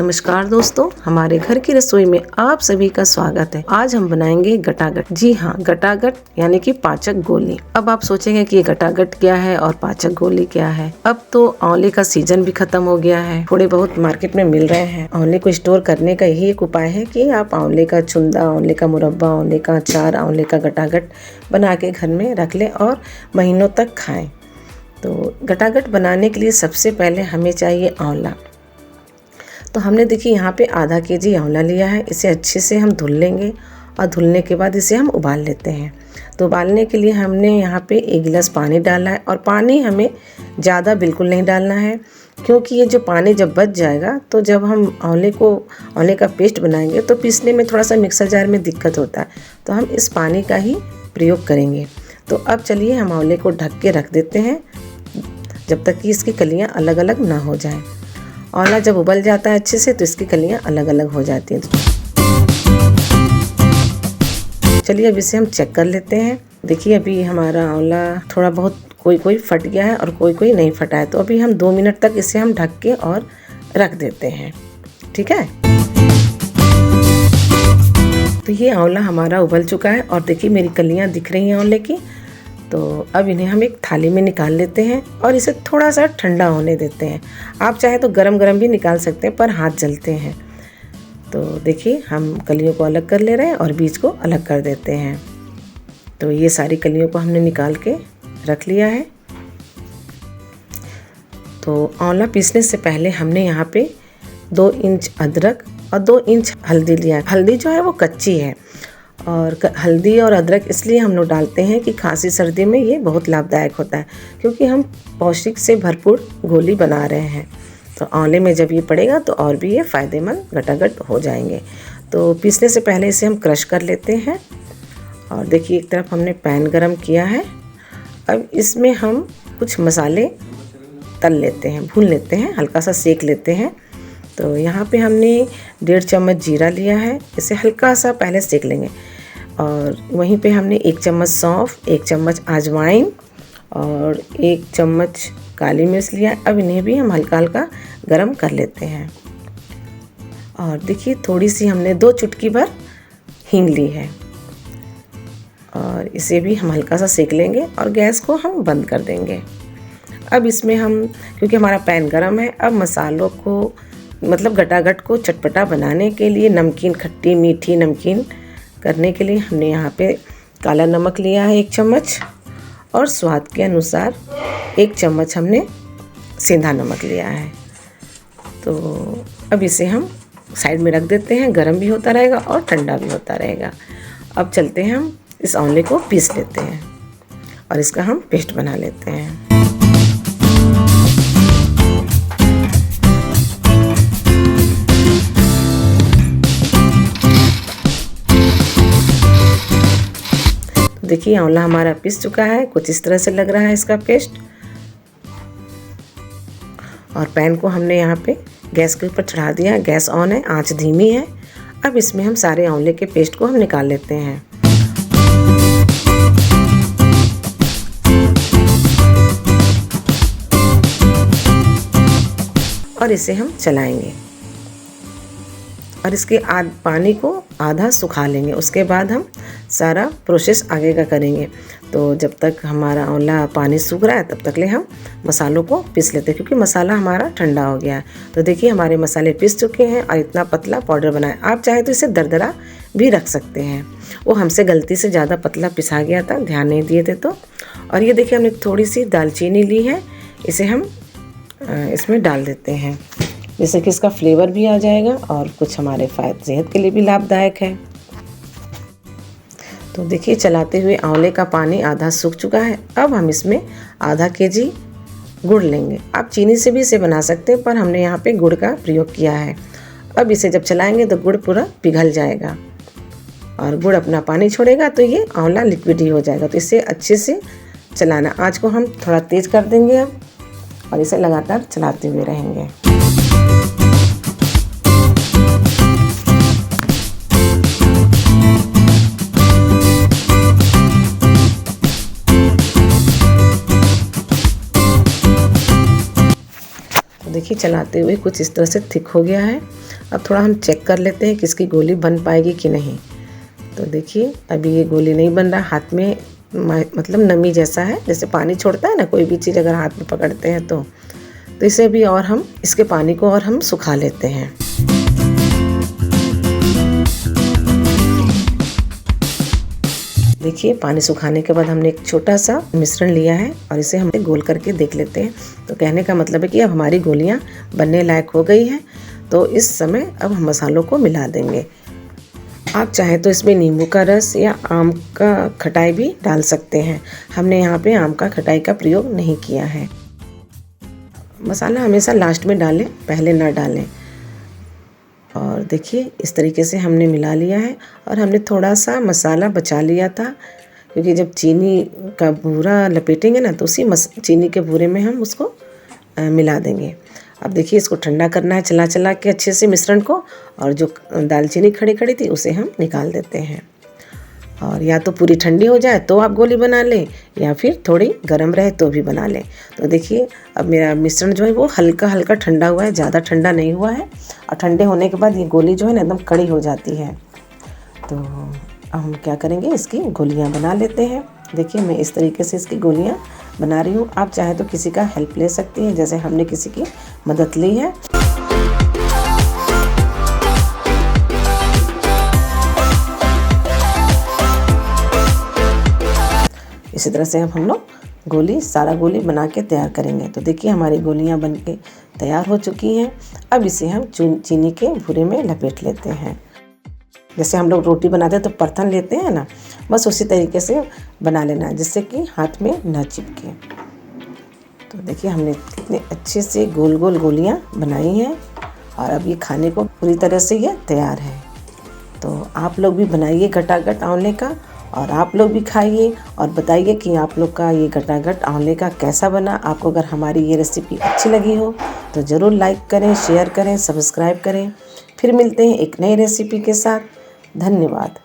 नमस्कार दोस्तों, हमारे घर की रसोई में आप सभी का स्वागत है। आज हम बनाएंगे गटागट। जी हाँ, गटागट यानी कि पाचक गोली। अब आप सोचेंगे कि ये गटागट क्या है और पाचक गोली क्या है। अब तो आंवले का सीजन भी खत्म हो गया है, थोड़े बहुत मार्केट में मिल रहे हैं। आंवले को स्टोर करने का यही एक उपाय है कि आप आंवले का चुंदा, आंवले का मुरब्बा, आंवले का अचार, आंवले का गटागट बना के घर में रख लें और महीनों तक खाएं। तो गटागट बनाने के लिए सबसे पहले हमें चाहिए आंवला। तो हमने देखिए यहाँ पे आधा केजी आंवला लिया है। इसे अच्छे से हम धुल लेंगे और धुलने के बाद इसे हम उबाल लेते हैं। तो उबालने के लिए हमने यहाँ पे 1 गिलास पानी डाला है और पानी हमें ज़्यादा बिल्कुल नहीं डालना है, क्योंकि ये जो पानी जब बच जाएगा तो जब हम आंवले का पेस्ट बनाएंगे तो पीसने में थोड़ा सा मिक्सर जार में दिक्कत होता है। तो हम इस पानी का ही प्रयोग करेंगे। तो अब चलिए हम आंवले को ढक के रख देते हैं जब तक कि इसकी कलियाँ अलग अलग ना हो जाएं। आंवला जब उबल जाता है अच्छे से तो इसकी कलियां अलग अलग हो जाती हैं। चलिए अब इसे हम चेक कर लेते हैं। देखिए अभी हमारा आंवला थोड़ा बहुत कोई फट गया है और कोई नहीं फटा है। तो अभी हम 2 मिनट तक इसे हम ढक के और रख देते हैं। ठीक है, तो ये आंवला हमारा उबल चुका है और देखिए मेरी कलियां दिख रही हैं आंवले की। तो अब इन्हें हम एक थाली में निकाल लेते हैं और इसे थोड़ा सा ठंडा होने देते हैं। आप चाहे तो गरम गरम भी निकाल सकते हैं, पर हाथ जलते हैं। तो देखिए हम कलियों को अलग कर ले रहे हैं और बीज को अलग कर देते हैं। तो ये सारी कलियों को हमने निकाल के रख लिया है। तो आंवला पीसने से पहले हमने यहाँ पे 2 इंच अदरक और 2 इंच हल्दी लिया। हल्दी जो है वो कच्ची है और हल्दी और अदरक इसलिए हम लोग डालते हैं कि खांसी सर्दी में ये बहुत लाभदायक होता है, क्योंकि हम पौष्टिक से भरपूर गोली बना रहे हैं। तो आंवले में जब ये पड़ेगा तो और भी ये फ़ायदेमंद गटागट हो जाएंगे। तो पीसने से पहले इसे हम क्रश कर लेते हैं। और देखिए एक तरफ हमने पैन गरम किया है। अब इसमें हम कुछ मसाले तल लेते हैं, भून लेते हैं, हल्का सा सेक लेते हैं। तो यहाँ पे हमने 1.5 चम्मच जीरा लिया है, इसे हल्का सा पहले सेक लेंगे। और वहीं पे हमने 1 चम्मच सौंफ, 1 चम्मच अजवाइन और 1 चम्मच काली मिर्च लिया। अब इन्हें भी हम हल्का हल्का गरम कर लेते हैं। और देखिए थोड़ी सी हमने 2 चुटकी भर हींग ली है और इसे भी हम हल्का सा सेक लेंगे और गैस को हम बंद कर देंगे। अब इसमें हम, क्योंकि हमारा पैन गरम है, अब मसालों को मतलब गटागट को चटपटा बनाने के लिए, नमकीन, खट्टी मीठी नमकीन करने के लिए हमने यहाँ पे काला नमक लिया है 1 चम्मच और स्वाद के अनुसार 1 चम्मच हमने सेंधा नमक लिया है। तो अब इसे हम साइड में रख देते हैं, गरम भी होता रहेगा और ठंडा भी होता रहेगा। अब चलते हैं, हम इस आंवले को पीस लेते हैं और इसका हम पेस्ट बना लेते हैं। देखिए आंवला हमारा पिस चुका है, कुछ इस तरह से लग रहा है इसका पेस्ट। और पैन को हमने यहाँ पे गैस के ऊपर चढ़ा दिया है, गैस ऑन है, आंच धीमी है। अब इसमें हम सारे आंवले के पेस्ट को हम निकाल लेते हैं। और इसे हम चलाएंगे और इसके पानी को आधा सुखा लेंगे। उसके बाद हम सारा प्रोसेस आगे का करेंगे। तो जब तक हमारा आंवला पानी सूख रहा है तब तक ले हम मसालों को पीस लेते हैं, क्योंकि मसाला हमारा ठंडा हो गया है। तो देखिए हमारे मसाले पीस चुके हैं और इतना पतला पाउडर बनाए। आप चाहे तो इसे दरदरा भी रख सकते हैं। वो हमसे गलती से ज़्यादा पतला पिसा गया था, ध्यान नहीं दिए थे तो। और ये देखिए हमने थोड़ी सी दालचीनी ली है, इसे हम इसमें डाल देते हैं, जिससे कि इसका फ्लेवर भी आ जाएगा और कुछ हमारे सेहत के लिए भी लाभदायक है। तो देखिए चलाते हुए आंवले का पानी आधा सूख चुका है। अब हम इसमें आधा केजी गुड़ लेंगे। आप चीनी से भी इसे बना सकते हैं, पर हमने यहाँ पे गुड़ का प्रयोग किया है। अब इसे जब चलाएंगे तो गुड़ पूरा पिघल जाएगा और गुड़ अपना पानी छोड़ेगा, तो ये आंवला लिक्विड ही हो जाएगा। तो इसे अच्छे से चलाना, आँच को हम थोड़ा तेज़ कर देंगे अब और इसे लगातार चलाते हुए रहेंगे। देखिए चलाते हुए कुछ इस तरह से थिक हो गया है। अब थोड़ा हम चेक कर लेते हैं कि इसकी गोली बन पाएगी कि नहीं। तो देखिए अभी ये गोली नहीं बन रहा, हाथ में मतलब नमी जैसा है, जैसे पानी छोड़ता है ना कोई भी चीज़ अगर हाथ में पकड़ते हैं तो इसे भी और हम इसके पानी को और हम सुखा लेते हैं। देखिए पानी सुखाने के बाद हमने एक छोटा सा मिश्रण लिया है और इसे हम गोल करके देख लेते हैं। तो कहने का मतलब है कि अब हमारी गोलियां बनने लायक हो गई हैं। तो इस समय अब हम मसालों को मिला देंगे। आप चाहें तो इसमें नींबू का रस या आम का खटाई भी डाल सकते हैं। हमने यहाँ पे आम का खटाई का प्रयोग नहीं किया है। मसाला हमेशा लास्ट में डालें, पहले ना डालें। और देखिए इस तरीके से हमने मिला लिया है और हमने थोड़ा सा मसाला बचा लिया था, क्योंकि जब चीनी का बूरा लपेटेंगे ना तो उसी चीनी के बूरे में हम उसको मिला देंगे। अब देखिए इसको ठंडा करना है चला चला के अच्छे से मिश्रण को, और जो दालचीनी खड़ी खड़ी थी उसे हम निकाल देते हैं। और या तो पूरी ठंडी हो जाए तो आप गोली बना लें, या फिर थोड़ी गर्म रहे तो भी बना लें। तो देखिए अब मेरा मिश्रण जो है वो हल्का हल्का ठंडा हुआ है, ज़्यादा ठंडा नहीं हुआ है। और ठंडे होने के बाद ये गोली जो है ना एकदम कड़ी हो जाती है। तो अब हम क्या करेंगे, इसकी गोलियां बना लेते हैं। देखिए मैं इस तरीके से इसकी गोलियां बना रही हूँ। आप चाहे तो किसी का हेल्प ले सकती हैं, जैसे हमने किसी की मदद ली है। इसी तरह से अब हम लोग सारा गोली बना के तैयार करेंगे। तो देखिए हमारी गोलियां बन के तैयार हो चुकी हैं। अब इसे हम चीनी के भूरे में लपेट लेते हैं। जैसे हम लोग रोटी बनाते हैं तो परथन लेते हैं ना, बस उसी तरीके से बना लेना है, जिससे कि हाथ में न चिपके। तो देखिए हमने कितने अच्छे से गोल गोल गोलियां बनाई हैं और अब ये खाने को पूरी तरह से ये तैयार है। तो आप लोग भी बनाइए गटागट आंवले का, और आप लोग भी खाइए और बताइए कि आप लोग का ये गटागट आंवले का कैसा बना। आपको अगर हमारी ये रेसिपी अच्छी लगी हो तो ज़रूर लाइक करें, शेयर करें, सब्सक्राइब करें। फिर मिलते हैं एक नई रेसिपी के साथ। धन्यवाद।